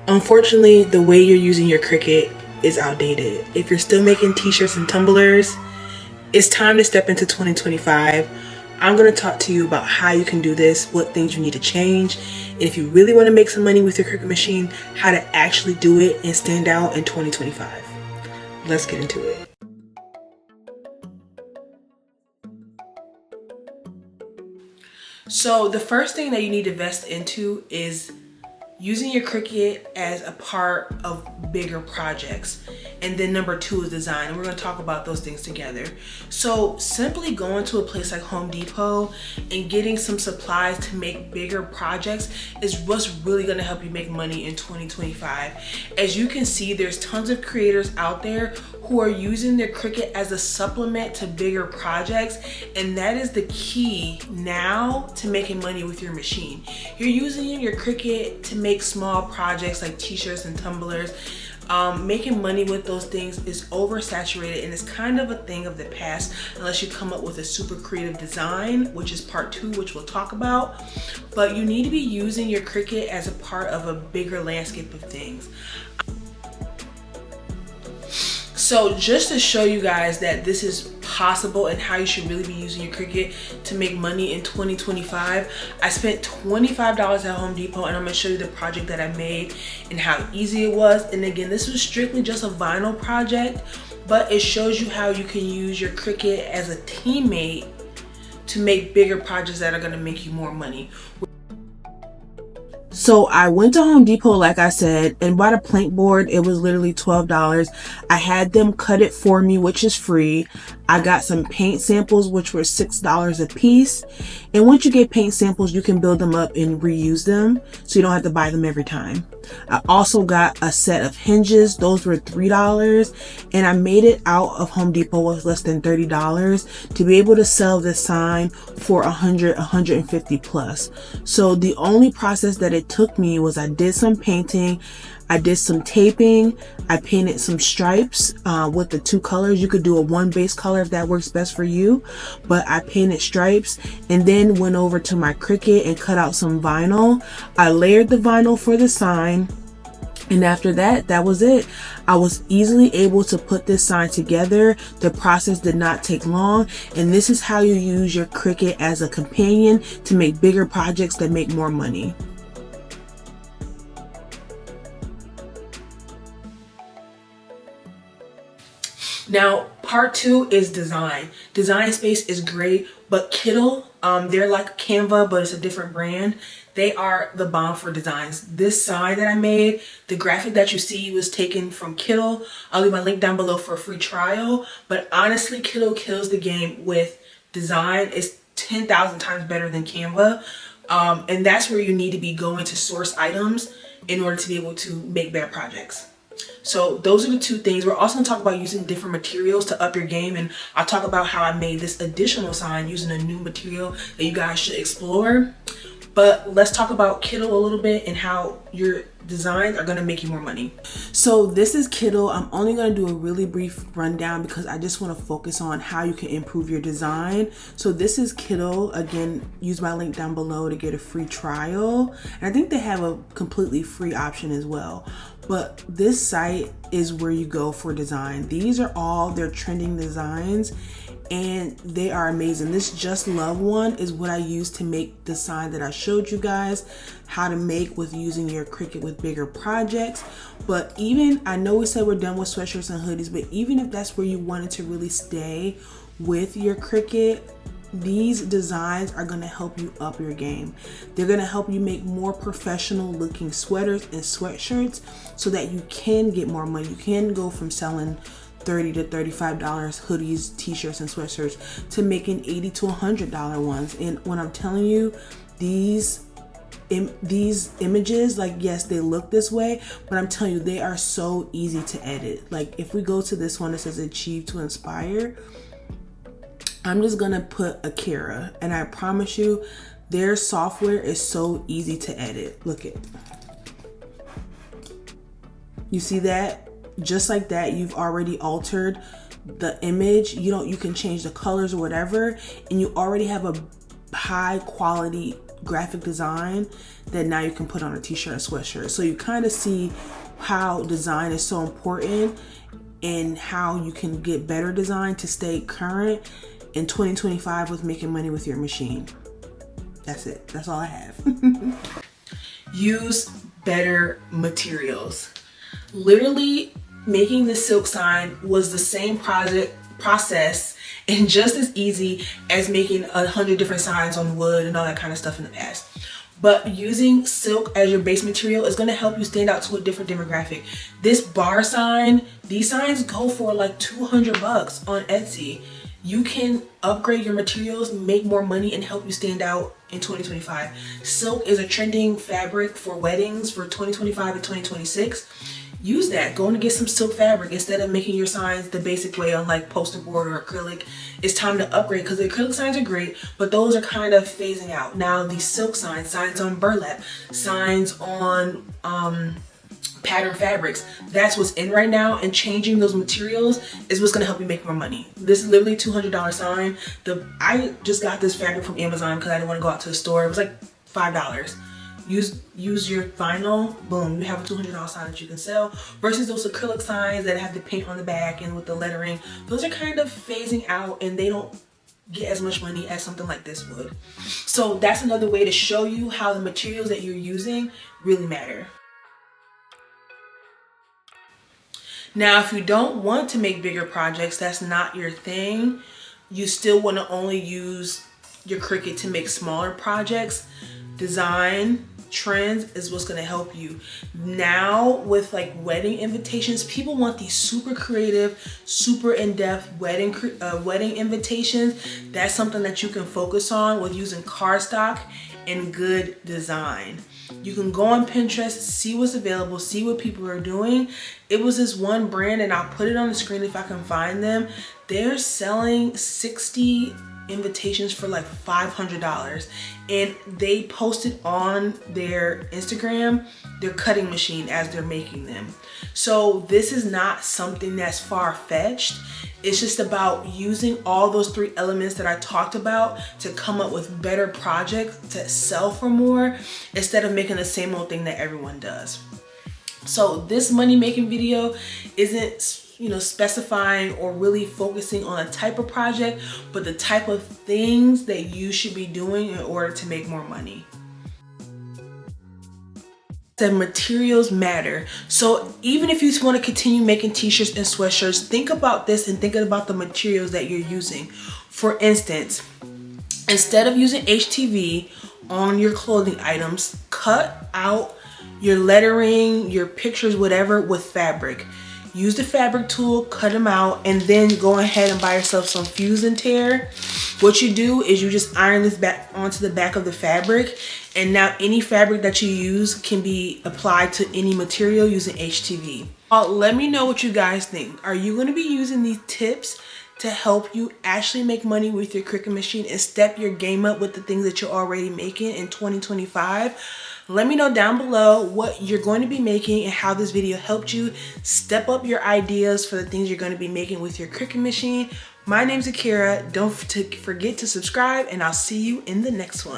Unfortunately, the way you're using your Cricut is outdated. If you're still making t-shirts and tumblers, it's time to step into 2025. I'm going to talk to you about how you can do this, what things you need to change, and if you really want to make some money with your Cricut machine, how to actually do it and stand out in 2025. Let's get into it. So the first thing that you need to invest into is using your Cricut as a part of bigger projects. And then number 2 is design, and we're going to talk about those things together. So simply going to a place like Home Depot and getting some supplies to make bigger projects is what's really going to help you make money in 2025. As you can see, there's tons of creators out there who are using their Cricut as a supplement to bigger projects, and that is the key now to making money with your machine. You're using your Cricut to make small projects like t-shirts and tumblers. Making money with those things is oversaturated and it's kind of a thing of the past unless you come up with a super creative design, which is part 2, which we'll talk about. But you need to be using your Cricut as a part of a bigger landscape of things. So just to show you guys that this is possible and how you should really be using your Cricut to make money in 2025, I spent $25 at Home Depot, and I'm going to show you the project that I made and how easy it was. And again, this was strictly just a vinyl project, but it shows you how you can use your Cricut as a teammate to make bigger projects that are going to make you more money. So I went to Home Depot, like I said, and bought a plank board. It was literally $12. I had them cut it for me, which is free. I got some paint samples, which were $6 a piece. And once you get paint samples, you can build them up and reuse them, so you don't have to buy them every time. I also got a set of hinges. Those were $3. And I made it out of Home Depot with less than $30 to be able to sell this sign for $100, $150 plus. So the only process that it took me was I did some painting, I did some taping, I painted some stripes with the 2 colors. You could do a 1 base color if that works best for you, but I painted stripes and then went over to my Cricut and cut out some vinyl. I layered the vinyl for the sign, and after that, that was it. I was easily able to put this sign together. The process did not take long, and this is how you use your Cricut as a companion to make bigger projects that make more money. Now, part 2 is design. Design Space is great, but Kittle, they're like Canva, but it's a different brand. They are the bomb for designs. This sign that I made, the graphic that you see was taken from Kittle. I'll leave my link down below for a free trial. But honestly, Kittle kills the game with design. It's 10,000 times better than Canva. And that's where you need to be going to source items in order to be able to make better projects. So those are the 2 things. We're also going to talk about using different materials to up your game, and I'll talk about how I made this additional sign using a new material that you guys should explore. But let's talk about Kittle a little bit and how your designs are going to make you more money. So this is Kittle. I'm only going to do a really brief rundown because I just want to focus on how you can improve your design. So this is Kittle. Again, use my link down below to get a free trial. And I think they have a completely free option as well. But this site is where you go for design. These are all their trending designs, and they are amazing. This Just Love one is what I used to make the sign that I showed you guys how to make with using your Cricut with bigger projects. But even, I know we said we're done with sweatshirts and hoodies, but even if that's where you wanted to really stay with your Cricut, these designs are going to help you up your game. They're going to help you make more professional looking sweaters and sweatshirts so that you can get more money. You can go from selling $30 to $35 hoodies, t-shirts, and sweatshirts to making $80 to $100 ones. And when I'm telling you, these images, like, yes, they look this way, but I'm telling you, they are so easy to edit. Like, if we go to this one that says Achieve to Inspire, I'm just gonna put Akira, and I promise you their software is so easy to edit. Look at, you see that? Just like that, you've already altered the image. You can change the colors or whatever, and you already have a high quality graphic design that now you can put on a t-shirt and sweatshirt. So you kind of see how design is so important and how you can get better design to stay current in 2025 with making money with your machine. That's it. That's all I have. Use better materials. Literally making the silk sign was the same process and just as easy as making 100 different signs on wood and all that kind of stuff in the past. But using silk as your base material is going to help you stand out to a different demographic. This bar sign, these signs go for like $200 on Etsy. You can upgrade your materials, make more money, and help you stand out in 2025. Silk is a trending fabric for weddings for 2025 and 2026. Use that. Go and get some silk fabric instead of making your signs the basic way on like poster board or acrylic. It's time to upgrade because the acrylic signs are great, but those are kind of phasing out. Now the silk signs, signs on burlap, signs on pattern fabrics, that's what's in right now, and changing those materials is what's going to help you make more money. This is literally $200 sign. I just got this fabric from Amazon because I didn't want to go out to the store. It was like $5. Use your vinyl, boom, you have a $200 sign that you can sell, versus those acrylic signs that have the paint on the back and with the lettering. Those are kind of phasing out and they don't get as much money as something like this would. So that's another way to show you how the materials that you're using really matter. Now, if you don't want to make bigger projects, that's not your thing, you still want to only use your Cricut to make smaller projects, design trends is what's going to help you. Now with like wedding invitations, people want these super creative, super in-depth wedding invitations. That's something that you can focus on with using cardstock and good design. You can go on Pinterest, see what's available, see what people are doing. It was this one brand, and I'll put it on the screen if I can find them. They're selling 60 invitations for like $500, and they posted on their Instagram their cutting machine as they're making them. So this is not something that's far-fetched. It's just about using all those 3 elements that I talked about to come up with better projects to sell for more instead of making the same old thing that everyone does. So this money making video isn't specifying or really focusing on a type of project, but the type of things that you should be doing in order to make more money. The materials matter. So even if you want to continue making t-shirts and sweatshirts, think about this and think about the materials that you're using. For instance, instead of using HTV on your clothing items, cut out your lettering, your pictures, whatever, with fabric. Use the fabric tool, cut them out, and then go ahead and buy yourself some fuse and tear. What you do is you just iron this back onto the back of the fabric, and now any fabric that you use can be applied to any material using HTV. Let me know what you guys think. Are you going to be using these tips to help you actually make money with your Cricut machine and step your game up with the things that you're already making in 2025? Let me know down below what you're going to be making and how this video helped you step up your ideas for the things you're going to be making with your Cricut machine. My name's Akira. Don't forget to subscribe, and I'll see you in the next one.